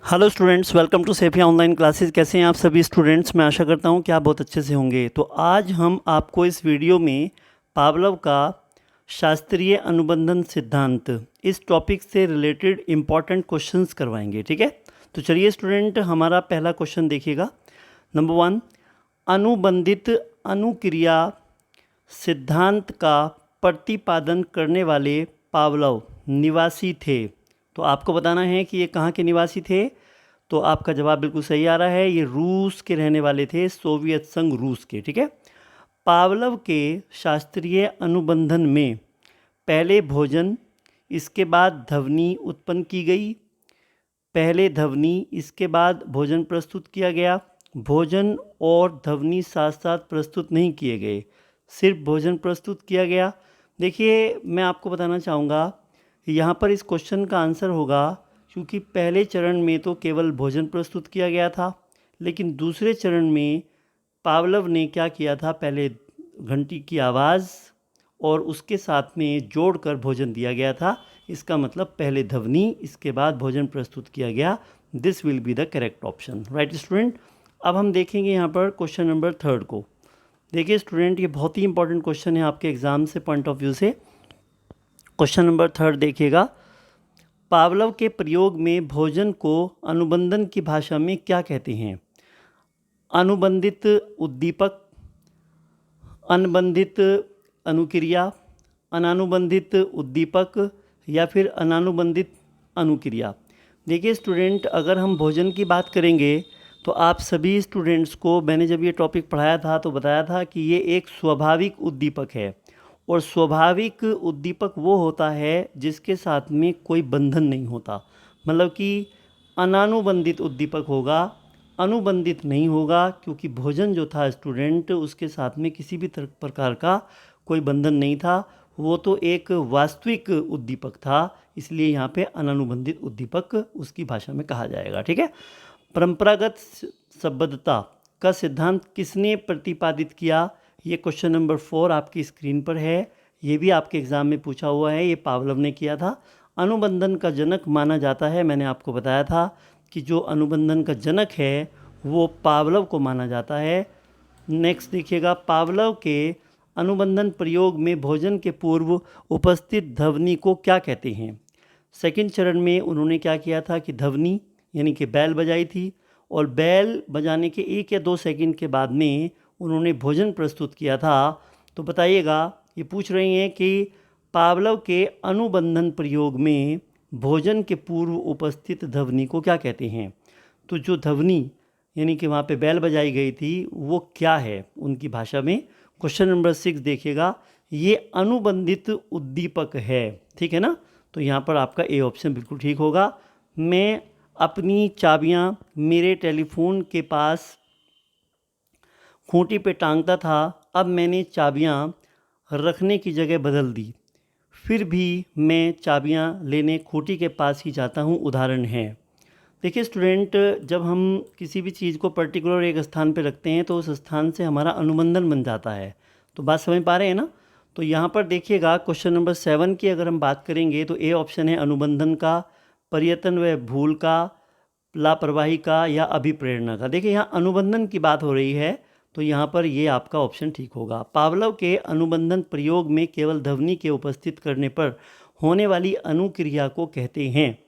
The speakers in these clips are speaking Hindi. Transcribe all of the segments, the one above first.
Hello students, welcome to Sefia online classes. कैसे हैं आप सभी स्टूडेंट्स? मैं आशा करता हूं कि आप बहुत अच्छे से होंगे। तो आज हम आपको इस वीडियो में पावलोव का शास्त्रीय अनुबंधन सिद्धांत इस टॉपिक से रिलेटेड इम्पॉर्टेंट क्वेश्चंस करवाएंगे। ठीक है, तो चलिए स्टूडेंट, हमारा पहला क्वेश्चन देखिएगा। नंबर 1, अनुबंधित अनुक्रिया सिद्धांत का प्रतिपादन करने वाले पावलोव निवासी थे। तो आपको बताना है कि ये कहाँ के निवासी थे। तो आपका जवाब बिल्कुल सही आ रहा है, ये रूस के रहने वाले थे, सोवियत संघ रूस के। ठीक है, पावलोव के शास्त्रीय अनुबंधन में पहले भोजन, इसके बाद ध्वनि उत्पन्न की गई। पहले ध्वनि, इसके बाद भोजन प्रस्तुत किया गया। भोजन और ध्वनि साथ साथ प्रस्तुत नहीं किए गए, सिर्फ भोजन प्रस्तुत किया गया। देखिए, मैं आपको बताना चाहूँगा यहाँ पर इस क्वेश्चन का आंसर होगा, क्योंकि पहले चरण में तो केवल भोजन प्रस्तुत किया गया था, लेकिन दूसरे चरण में पावलोव ने क्या किया था, पहले घंटी की आवाज़ और उसके साथ में जोड़कर भोजन दिया गया था। इसका मतलब पहले ध्वनि, इसके बाद भोजन प्रस्तुत किया गया। This will be the correct option. Right student, अब हम देखेंगे यहाँ पर क्वेश्चन नंबर 3 को। देखिए स्टूडेंट, ये बहुत ही इंपॉर्टेंट क्वेश्चन है आपके एग्जाम से पॉइंट ऑफ व्यू से। क्वेश्चन नंबर 3 देखिएगा। पावलोव के प्रयोग में भोजन को अनुबंधन की भाषा में क्या कहते हैं? अनुबंधित उद्दीपक, अनबंधित अनुक्रिया, अनानुबंधित उद्दीपक या फिर अनानुबंधित अनुक्रिया। देखिए स्टूडेंट, अगर हम भोजन की बात करेंगे तो आप सभी स्टूडेंट्स को मैंने जब ये टॉपिक पढ़ाया था तो बताया था कि ये एक स्वाभाविक उद्दीपक है, और स्वाभाविक उद्दीपक वो होता है जिसके साथ में कोई बंधन नहीं होता। मतलब कि अनानुबंधित उद्दीपक होगा, अनुबंधित नहीं होगा, क्योंकि भोजन जो था स्टूडेंट, उसके साथ में किसी भी प्रकार का कोई बंधन नहीं था। वो तो एक वास्तविक उद्दीपक था, इसलिए यहाँ पे अनानुबंधित उद्दीपक उसकी भाषा में कहा जाएगा। ठीक है, परंपरागत संबद्धता का सिद्धांत किसने प्रतिपादित किया? ये क्वेश्चन नंबर 4 आपकी स्क्रीन पर है, ये भी आपके एग्ज़ाम में पूछा हुआ है। ये पावलोव ने किया था। अनुबंधन का जनक माना जाता है, मैंने आपको बताया था कि जो अनुबंधन का जनक है वो पावलोव को माना जाता है। नेक्स्ट देखिएगा, पावलोव के अनुबंधन प्रयोग में भोजन के पूर्व उपस्थित ध्वनि को क्या कहते हैं? सेकंड चरण में उन्होंने क्या किया था कि ध्वनि यानी कि बैल बजाई थी, और बैल बजाने के 1 या 2 सेकंड के बाद में उन्होंने भोजन प्रस्तुत किया था। तो बताइएगा, ये पूछ रही हैं कि पावलोव के अनुबंधन प्रयोग में भोजन के पूर्व उपस्थित ध्वनि को क्या कहते हैं? तो जो ध्वनि यानी कि वहाँ पे बैल बजाई गई थी वो क्या है उनकी भाषा में? क्वेश्चन नंबर 6 देखिएगा, ये अनुबंधित उद्दीपक है। ठीक है ना, तो यहाँ पर आपका ए ऑप्शन बिल्कुल ठीक होगा। मैं अपनी चाबियाँ मेरे टेलीफोन के पास खूंटी पे टांगता था, अब मैंने चाबियाँ रखने की जगह बदल दी, फिर भी मैं चाबियाँ लेने खूंटी के पास ही जाता हूँ, उदाहरण है। देखिए स्टूडेंट, जब हम किसी भी चीज़ को पर्टिकुलर एक स्थान पे रखते हैं तो उस स्थान से हमारा अनुबंधन बन जाता है। तो बात समझ पा रहे हैं ना? तो यहाँ पर देखिएगा, क्वेश्चन नंबर 7 की अगर हम बात करेंगे तो ए ऑप्शन है अनुबंधन का, पर्यतन व भूल का, लापरवाही का या अभिप्रेरणा का। देखिए यहाँ अनुबंधन की बात हो रही है, तो यहाँ पर ये आपका ऑप्शन ठीक होगा। पावलोव के अनुबंधन प्रयोग में केवल ध्वनि के उपस्थित करने पर होने वाली अनुक्रिया को कहते हैं।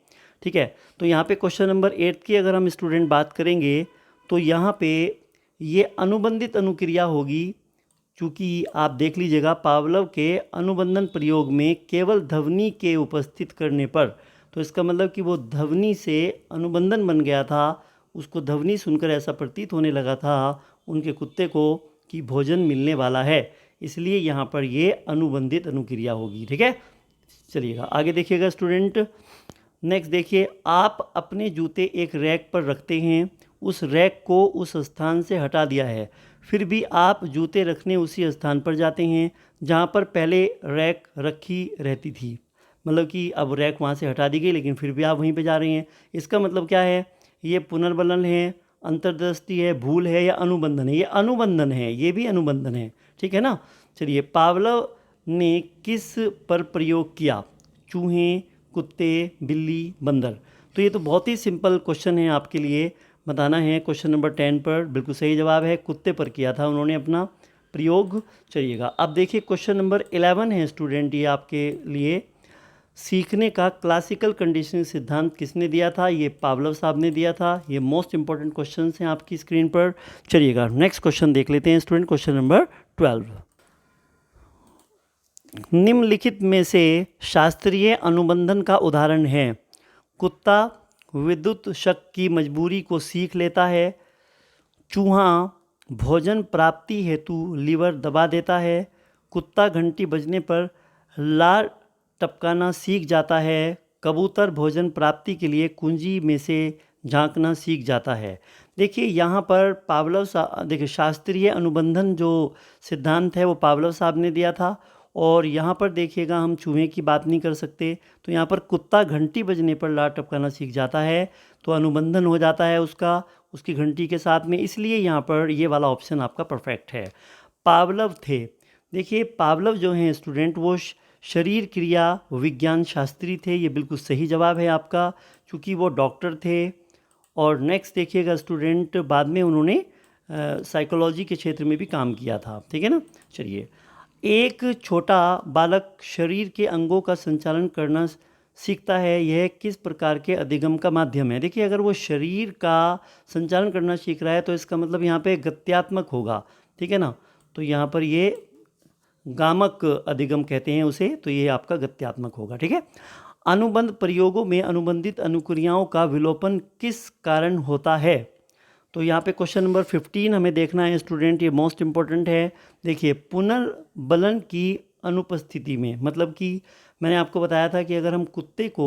ठीक है, तो यहाँ पे क्वेश्चन नंबर 8 की अगर हम स्टूडेंट बात करेंगे तो यहाँ पे ये अनुबंधित अनुक्रिया होगी, क्योंकि आप देख लीजिएगा पावलोव के अनुबंधन प्रयोग में केवल ध्वनि के उपस्थित करने पर, तो इसका मतलब कि वो ध्वनि से अनुबंधन बन गया था, उसको ध्वनि सुनकर ऐसा प्रतीत होने लगा था उनके कुत्ते को कि भोजन मिलने वाला है, इसलिए यहाँ पर ये अनुबंधित अनुक्रिया होगी। ठीक है, चलिएगा आगे देखिएगा स्टूडेंट। नेक्स्ट देखिए, आप अपने जूते एक रैक पर रखते हैं, उस रैक को उस स्थान से हटा दिया है, फिर भी आप जूते रखने उसी स्थान पर जाते हैं जहाँ पर पहले रैक रखी रहती थी। मतलब कि अब रैक वहाँ से हटा दी गई, लेकिन फिर भी आप वहीं पे जा रहे हैं। इसका मतलब क्या है? ये पुनर्बलन है, अंतर्दृष्टि है, भूल है या अनुबंधन है? ये अनुबंधन है, ये भी अनुबंधन है। ठीक है ना। चलिए, पावलोव ने किस पर प्रयोग किया? चूहे, कुत्ते, बिल्ली, बंदर। तो ये तो बहुत ही सिंपल क्वेश्चन है, आपके लिए बताना है। क्वेश्चन नंबर 10 पर बिल्कुल सही जवाब है, कुत्ते पर किया था उन्होंने अपना प्रयोग। चलिएगा अब देखिए क्वेश्चन नंबर 11 है स्टूडेंट, ये आपके लिए। सीखने का क्लासिकल कंडीशनिंग सिद्धांत किसने दिया था? ये पावलोव साहब ने दिया था। ये मोस्ट इंपॉर्टेंट क्वेश्चन हैं आपकी स्क्रीन पर। चलिएगा नेक्स्ट क्वेश्चन देख लेते हैं स्टूडेंट, क्वेश्चन नंबर 12। निम्नलिखित में से शास्त्रीय अनुबंधन का उदाहरण है। कुत्ता विद्युत शक की मजबूरी को सीख लेता है। चूहा भोजन प्राप्ति हेतु लीवर दबा देता है। कुत्ता घंटी बजने पर लार टपकाना सीख जाता है। कबूतर भोजन प्राप्ति के लिए कुंजी में से झांकना सीख जाता है। देखिए यहाँ पर पावलोव देखिए शास्त्रीय अनुबंधन जो सिद्धांत है वो पावलोव साहब ने दिया था। और यहाँ पर देखिएगा हम चूहे की बात नहीं कर सकते, तो यहाँ पर कुत्ता घंटी बजने पर लार टपकाना सीख जाता है, तो अनुबंधन हो जाता है उसका उसकी घंटी के साथ में, इसलिए यहाँ पर ये वाला ऑप्शन आपका परफेक्ट है। पावलोव थे, देखिए पावलोव जो हैं स्टूडेंट वो शरीर क्रिया विज्ञान शास्त्री थे, ये बिल्कुल सही जवाब है आपका, क्योंकि वो डॉक्टर थे। और नेक्स्ट देखिएगा स्टूडेंट, बाद में उन्होंने साइकोलॉजी के क्षेत्र में भी काम किया था, ठीक है ना। चलिए, एक छोटा बालक शरीर के अंगों का संचालन करना सीखता है, यह किस प्रकार के अधिगम का माध्यम है? देखिए अगर वो शरीर का संचालन करना सीख रहा है तो इसका मतलब यहाँ पे गत्यात्मक होगा, ठीक है ना। तो यहाँ पर ये गामक अधिगम कहते हैं उसे, तो ये आपका गत्यात्मक होगा, ठीक है। अनुबंध प्रयोगों में अनुबंधित अनुक्रियाओं का विलोपन किस कारण होता है? तो यहाँ पे क्वेश्चन नंबर 15 हमें देखना है स्टूडेंट, ये मोस्ट इम्पोर्टेंट है। देखिए पुनर्बलन की अनुपस्थिति में, मतलब कि मैंने आपको बताया था कि अगर हम कुत्ते को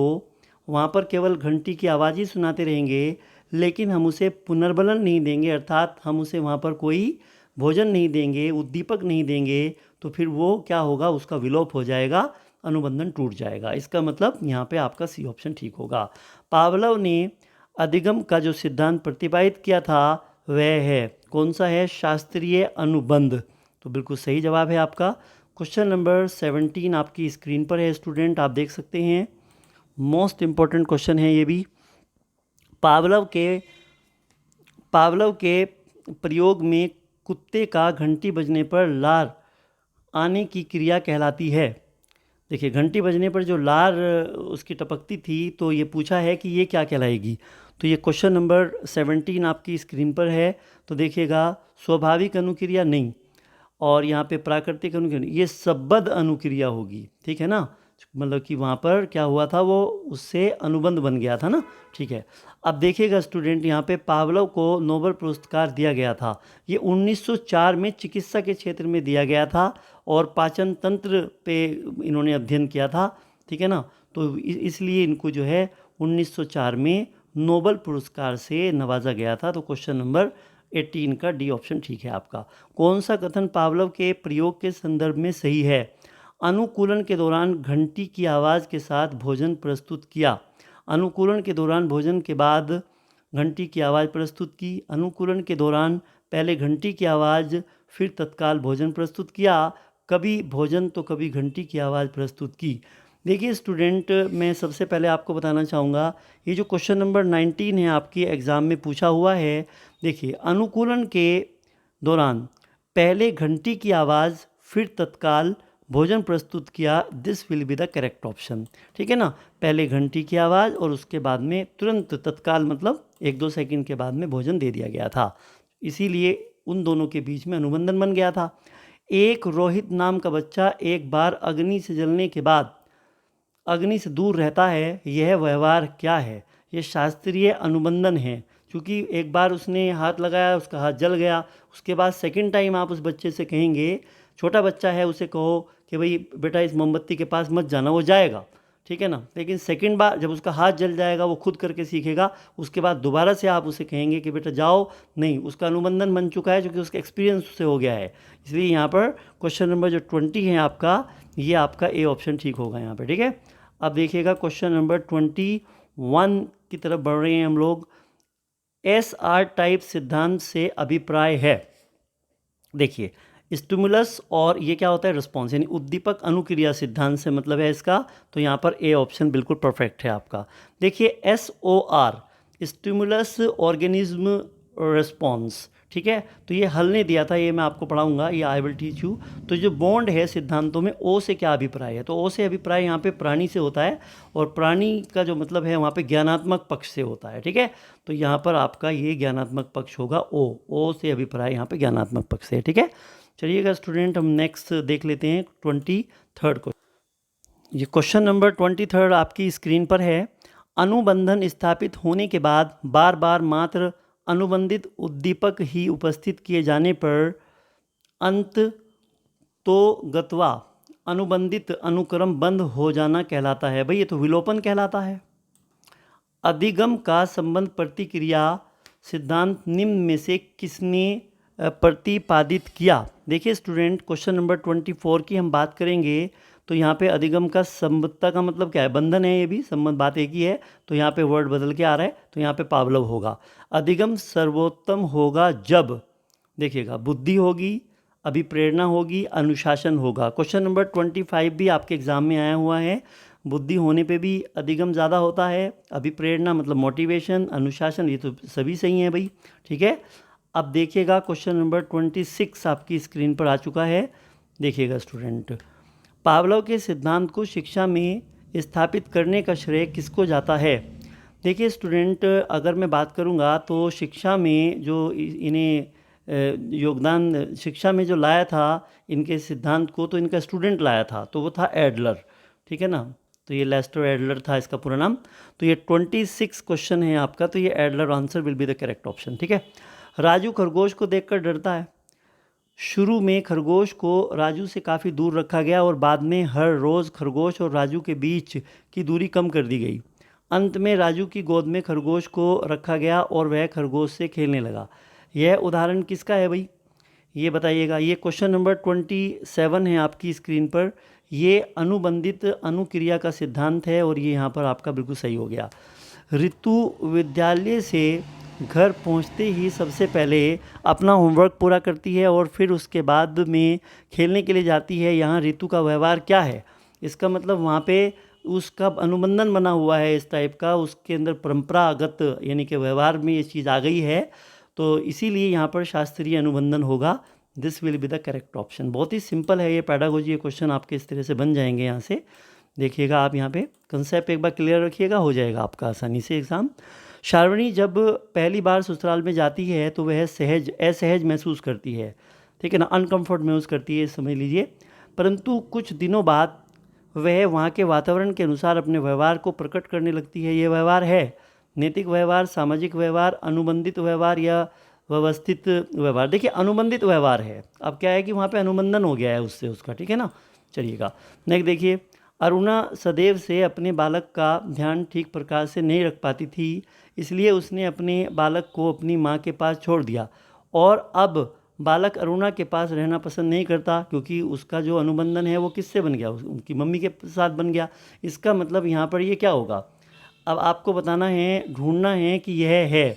वहाँ पर केवल घंटी की आवाज़ ही सुनाते रहेंगे लेकिन हम उसे पुनर्बलन नहीं देंगे, अर्थात हम उसे वहाँ पर कोई भोजन नहीं देंगे, उद्दीपक नहीं देंगे, तो फिर वो क्या होगा, उसका विलोप हो जाएगा, अनुबंधन टूट जाएगा। इसका मतलब यहाँ पे आपका सी ऑप्शन ठीक होगा। पावलोव ने अधिगम का जो सिद्धांत प्रतिपादित किया था वह है कौन सा है? शास्त्रीय अनुबंध। तो बिल्कुल सही जवाब है आपका। क्वेश्चन नंबर 17 आपकी स्क्रीन पर है स्टूडेंट, आप देख सकते हैं, मोस्ट इम्पॉर्टेंट क्वेश्चन है ये भी। पावलोव के प्रयोग में कुत्ते का घंटी बजने पर लार आने की क्रिया कहलाती है। देखिए घंटी बजने पर जो लार उसकी टपकती थी, तो ये पूछा है कि ये क्या कहलाएगी। तो ये क्वेश्चन नंबर 17 आपकी स्क्रीन पर है। तो देखिएगा स्वाभाविक अनुक्रिया नहीं, और यहाँ पे प्राकृतिक अनुक्रिया नहीं, ये सबद अनुक्रिया होगी, ठीक है ना। मतलब कि वहाँ पर क्या हुआ था, वो उससे अनुबंध बन गया था ना, ठीक है। अब देखिएगा स्टूडेंट, यहाँ पे पावलोव को नोबेल पुरस्कार दिया गया था। ये 1904 में चिकित्सा के क्षेत्र में दिया गया था और पाचन तंत्र पे इन्होंने अध्ययन किया था, ठीक है ना। तो इसलिए इनको जो है 1904 में नोबेल पुरस्कार से नवाजा गया था। तो क्वेश्चन नंबर 18 का डी ऑप्शन ठीक है आपका। कौन सा कथन पावलोव के प्रयोग के संदर्भ में सही है? अनुकूलन के दौरान घंटी की आवाज़ के साथ भोजन प्रस्तुत किया। अनुकूलन के दौरान भोजन के बाद घंटी की आवाज़ प्रस्तुत की। अनुकूलन के दौरान पहले घंटी की आवाज़ फिर तत्काल भोजन प्रस्तुत किया। कभी भोजन तो कभी घंटी की आवाज़ प्रस्तुत की। देखिए स्टूडेंट, मैं सबसे पहले आपको बताना चाहूँगा, ये जो क्वेश्चन नंबर 19 है आपकी एग्ज़ाम में पूछा हुआ है। देखिए अनुकूलन के दौरान पहले घंटी की आवाज़ फिर तत्काल भोजन प्रस्तुत किया, this will be the correct option, ठीक है ना। पहले घंटी की आवाज़ और उसके बाद में तुरंत तत्काल, मतलब 1-2 सेकंड के बाद में भोजन दे दिया गया था, इसीलिए उन दोनों के बीच में अनुबंधन बन गया था। एक रोहित नाम का बच्चा एक बार अग्नि से जलने के बाद अग्नि से दूर रहता है, यह व्यवहार क्या है? ये शास्त्रीय अनुबंधन है, क्योंकि एक बार उसने हाथ लगाया, उसका हाथ जल गया, उसके बाद सेकंड टाइम आप उस बच्चे से कहेंगे, छोटा बच्चा है, उसे कहो कि भाई बेटा इस मोमबत्ती के पास मत जाना, वो जाएगा, ठीक है ना। लेकिन सेकंड बार जब उसका हाथ जल जाएगा वो खुद करके सीखेगा, उसके बाद दोबारा से आप उसे कहेंगे कि बेटा जाओ, नहीं, उसका अनुबंधन बन चुका है, क्योंकि उसका एक्सपीरियंस उससे हो गया है। इसलिए यहाँ पर क्वेश्चन नंबर जो 20 है आपका, ये आपका ए ऑप्शन ठीक होगा यहाँ पर, ठीक है। अब देखिएगा क्वेश्चन नंबर 21 की तरफ बढ़ रहे हैं हम लोग। SR टाइप सिद्धांत से अभिप्राय है। देखिए स्टिमुलस और ये क्या होता है, रिस्पॉन्स, यानी उद्दीपक अनुक्रिया सिद्धांत से मतलब है इसका। तो यहाँ पर ए ऑप्शन बिल्कुल परफेक्ट है आपका। देखिए SOR, स्टिमुलस ऑर्गेनिज्म रिस्पॉन्स, ठीक है। तो ये हल ने दिया था, ये मैं आपको पढ़ाऊंगा, ये आई विल टीच यू। तो जो बॉन्ड है सिद्धांतों में, ओ से क्या अभिप्राय है, तो ओ से अभिप्राय यहाँ पे प्राणी से होता है, और प्राणी का जो मतलब है वहाँ पे ज्ञानात्मक पक्ष से होता है, ठीक है। तो यहाँ पर आपका ये ज्ञानात्मक पक्ष होगा, ओ से अभिप्राय यहाँ पे ज्ञानात्मक पक्ष से, ठीक है। चलिएगा स्टूडेंट, हम नेक्स्ट देख लेते हैं 23rd क्वेश्चन। ये क्वेश्चन नंबर 23 आपकी स्क्रीन पर है। अनुबंधन स्थापित होने के बाद बार बार मात्र अनुबंधित उद्दीपक ही उपस्थित किए जाने पर अंत तो गत्वा अनुबंधित अनुक्रम बंद हो जाना कहलाता है। भाई ये तो विलोपन कहलाता है। अधिगम का संबंध प्रतिक्रिया सिद्धांत निम्न में से किसने प्रतिपादित किया। देखिए स्टूडेंट, क्वेश्चन नंबर 24 की हम बात करेंगे तो यहाँ पे अधिगम का संबद्धता का मतलब क्या है, बंधन है, ये भी संबंध बात एक ही है। तो यहाँ पे वर्ड बदल के आ रहा है, तो यहाँ पे पावलव होगा। अधिगम सर्वोत्तम होगा जब, देखिएगा, बुद्धि होगी, अभिप्रेरणा होगी, अनुशासन होगा। क्वेश्चन नंबर 25 भी आपके एग्जाम में आया हुआ है। बुद्धि होने पे भी अधिगम ज़्यादा होता है, अभिप्रेरणा मतलब मोटिवेशन, अनुशासन, ये तो सभी सही है भाई, ठीक है। अब देखिएगा क्वेश्चन नंबर 26 आपकी स्क्रीन पर आ चुका है। देखिएगा स्टूडेंट, पावलोव के सिद्धांत को शिक्षा में स्थापित करने का श्रेय किसको जाता है। देखिए स्टूडेंट, अगर मैं बात करूंगा तो शिक्षा में जो इन्हें योगदान शिक्षा में जो लाया था इनके सिद्धांत को, तो इनका स्टूडेंट लाया था, तो वो था एडलर, ठीक है ना। तो ये लेस्टर एडलर था इसका पूरा नाम। तो ये 26 क्वेश्चन है आपका, तो ये Adler answer will be the correct option, ठीक है। राजू खरगोश को देखकर डरता है। शुरू में खरगोश को राजू से काफ़ी दूर रखा गया और बाद में हर रोज़ खरगोश और राजू के बीच की दूरी कम कर दी गई। अंत में राजू की गोद में खरगोश को रखा गया और वह खरगोश से खेलने लगा। यह उदाहरण किसका है भाई, ये बताइएगा। ये क्वेश्चन नंबर 27 है आपकी स्क्रीन पर। ये अनुबंधित अनुक्रिया का सिद्धांत है और ये यहाँ पर आपका बिल्कुल सही हो गया। ऋतु विद्यालय से घर पहुंचते ही सबसे पहले अपना होमवर्क पूरा करती है और फिर उसके बाद में खेलने के लिए जाती है। यहाँ ऋतु का व्यवहार क्या है, इसका मतलब वहाँ पे उसका अनुबंधन बना हुआ है इस टाइप का, उसके अंदर परंपरागत यानी कि व्यवहार में ये चीज़ आ गई है, तो इसीलिए यहाँ पर शास्त्रीय अनुबंधन होगा। This will be the correct option. बहुत ही सिंपल है ये पैडागोजी, ये क्वेश्चन आपके इस तरह से बन जाएंगे यहाँ से। देखिएगा आप यहाँ पे कंसेप्ट एक बार क्लियर रखिएगा, हो जाएगा आपका आसानी से एग्ज़ाम। शार्वणी जब पहली बार ससुराल में जाती है तो वह असहज महसूस करती है, ठीक है ना, अनकंफर्ट महसूस करती है, समझ लीजिए। परंतु कुछ दिनों बाद वह वहाँ के वातावरण के अनुसार अपने व्यवहार को प्रकट करने लगती है। ये व्यवहार है नैतिक व्यवहार, सामाजिक व्यवहार, अनुबंधित व्यवहार या व्यवस्थित व्यवहार। देखिए अनुबंधित व्यवहार है, अब क्या है कि वहाँ पे अनुबंधन हो गया है उससे उसका, ठीक है ना। चलिएगा नेक्स्ट देखिए। अरुणा सदैव से अपने बालक का ध्यान ठीक प्रकार से नहीं रख पाती थी, इसलिए उसने अपने बालक को अपनी माँ के पास छोड़ दिया और अब बालक अरुणा के पास रहना पसंद नहीं करता क्योंकि उसका जो अनुबंधन है वो किससे बन गया, उनकी मम्मी के साथ बन गया। इसका मतलब यहाँ पर ये क्या होगा, अब आपको बताना है, ढूंढना है कि यह है।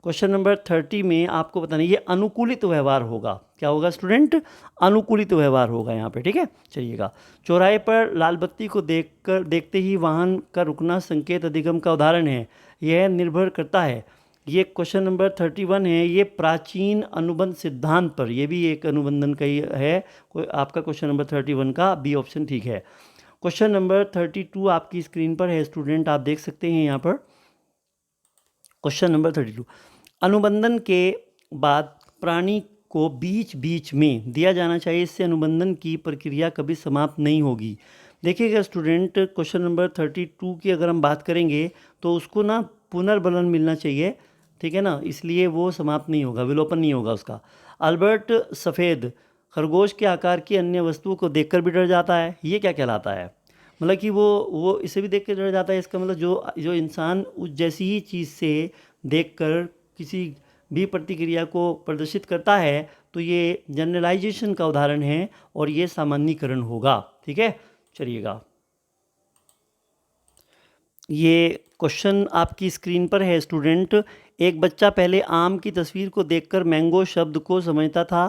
क्वेश्चन नंबर 30 में आपको बताना है ये अनुकूलित व्यवहार होगा। क्या होगा स्टूडेंट, अनुकूलित व्यवहार होगा यहाँ पे, ठीक है। चलिएगा, चौराहे पर लाल बत्ती को देखते ही वाहन का रुकना संकेत अधिगम का उदाहरण है। यह निर्भर करता है, ये क्वेश्चन नंबर 31 है, ये प्राचीन अनुबंध सिद्धांत पर, ये भी एक अनुबंधन का ही है। कोई आपका क्वेश्चन नंबर 31 का बी ऑप्शन ठीक है। क्वेश्चन नंबर 32 आपकी स्क्रीन पर है स्टूडेंट, आप देख सकते हैं यहाँ पर। क्वेश्चन नंबर 32, अनुबंधन के बाद प्राणी को बीच बीच में दिया जाना चाहिए, इससे अनुबंधन की प्रक्रिया कभी समाप्त नहीं होगी। देखिएगा स्टूडेंट, क्वेश्चन नंबर 32 की अगर हम बात करेंगे तो उसको ना पुनर्बलन मिलना चाहिए, ठीक है ना, इसलिए वो समाप्त नहीं होगा, विलोपन नहीं होगा उसका। अल्बर्ट सफ़ेद खरगोश के आकार की अन्य वस्तुओं को देखकर भी डर जाता है, ये क्या कहलाता है, मतलब कि वो इसे भी देख कर डर जाता है। इसका मतलब जो इंसान उस जैसी ही चीज़ से देखकर किसी भी प्रतिक्रिया को प्रदर्शित करता है, तो ये जनरलाइजेशन का उदाहरण है और ये सामान्यीकरण होगा, ठीक है। चलिएगा, ये क्वेश्चन आपकी स्क्रीन पर है स्टूडेंट। एक बच्चा पहले आम की तस्वीर को देखकर मैंगो शब्द को समझता था,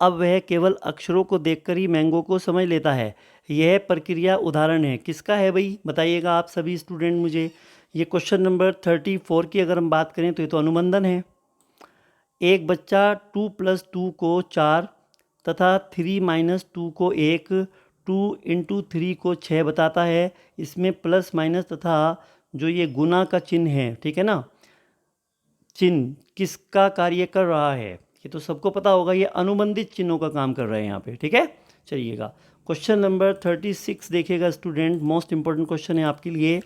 अब वह केवल अक्षरों को देखकर ही मैंगो को समझ लेता है। यह प्रक्रिया उदाहरण है, किसका है भाई, बताइएगा आप सभी स्टूडेंट मुझे। ये क्वेश्चन नंबर 34 की अगर हम बात करें तो ये तो अनुबंधन है। एक बच्चा 2 + 2 को 4 तथा 3 - 2 को 1, 2 × 3 को 6 बताता है। इसमें प्लस माइनस तथा जो ये गुना का चिन्ह है, ठीक है ना, चिन्ह किसका कार्य कर रहा है, ये तो सबको पता होगा, ये अनुबंधित चिन्हों का काम कर रहे हैं यहाँ पे, ठीक है। चलिएगा क्वेश्चन नंबर 36 देखिएगा स्टूडेंट, मोस्ट इंपॉर्टेंट क्वेश्चन है आपके लिए।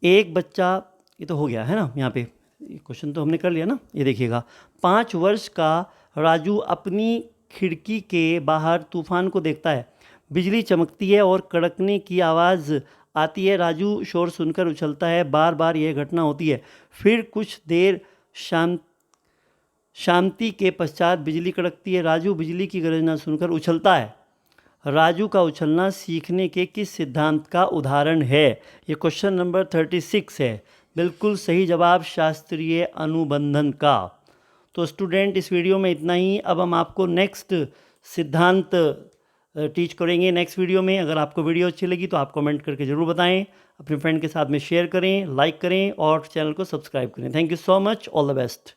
एक बच्चा, ये तो हो गया है ना, यहाँ पे क्वेश्चन तो हमने कर लिया ना। ये देखिएगा, 5 वर्ष का राजू अपनी खिड़की के बाहर तूफान को देखता है। बिजली चमकती है और कड़कने की आवाज़ आती है। राजू शोर सुनकर उछलता है। बार बार यह घटना होती है। फिर कुछ देर शांति के पश्चात बिजली कड़कती है। राजू बिजली की गर्जना सुनकर उछलता है। राजू का उछलना सीखने के किस सिद्धांत का उदाहरण है? ये क्वेश्चन नंबर 36 है। बिल्कुल सही जवाब, शास्त्रीय अनुबंधन का। तो स्टूडेंट इस वीडियो में इतना ही। अब हम आपको नेक्स्ट सिद्धांत टीच करेंगे नेक्स्ट वीडियो में। अगर आपको वीडियो अच्छी लगी तो आप कमेंट करके ज़रूर बताएं, अपने फ्रेंड के साथ में शेयर करें, लाइक करें और चैनल को सब्सक्राइब करें। Thank you so much, all the best.